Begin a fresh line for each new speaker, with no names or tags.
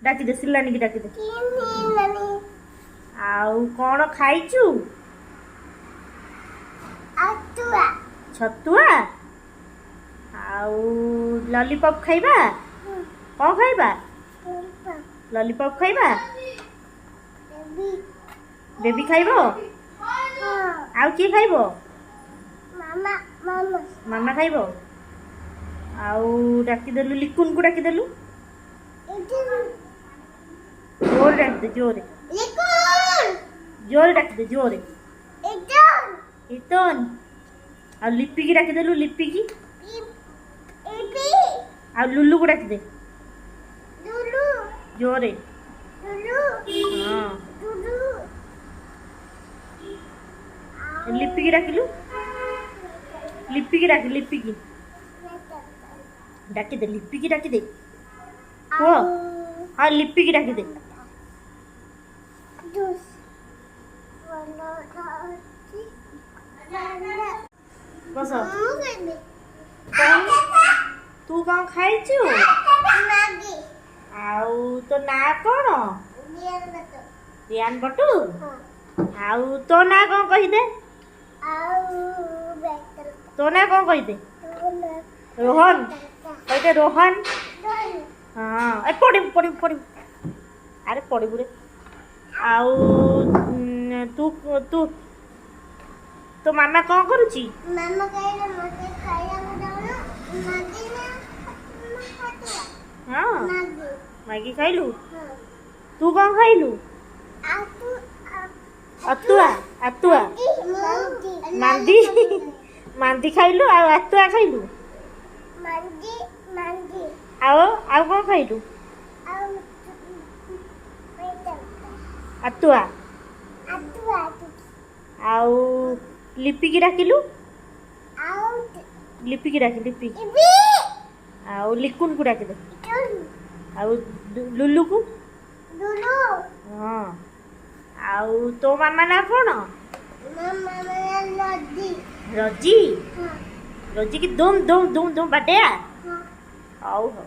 डाकी दे सिलानी की डाकी दे आउ कौन खाइचु छतुआ आउ लॉलीपॉप खाइबा कौन खाइबा लॉलीपॉप खाइबा बेबी खाइबो आउ किए खाइबो मामा खाइबो आउ डाकी देलु लिकुन को डाकी देलु जोर डाकी दे जोर जोर डाकी दे जोर इतन आ लिपि की डाकी देलु लिपि की आ लुल्लू को डाकी दे जोरे हाँ लिपि की डाकिलु लिपि की डाकी लिपि की डाकी दे लिपि की डाकी दे वो हाँ लिपि की डाकी दे बस तू कौन खाइचु आउ तो ना कौन रियान बटू आउ तो ना कौन कही दे तो ना कौन कही दे रोहन कही दे रोहन हाँ पड़ी पड़ी पड़ी अरे पड़ी बुरे आउ तू तू तो मामा कौन करुची मामा कहले मते खाइया मदाउनो मागी ना हां मैगी खाइलु तू कौन खाइलु अतुआ अतुआ मांदी मांदी खाइलु आ अतुआ खाइलु मांदी मांदी आओ कौन खाइलु अतुआ अतुआ आउ लिपि की डाकिलु लिपि की डाकी लिपि आउ लिकुन को डाकी दे आउ लुल्लू को हाँ आउ तो मामा ना कौन रजी रजी की दुम दुम दुम दुम बाटे आओ हो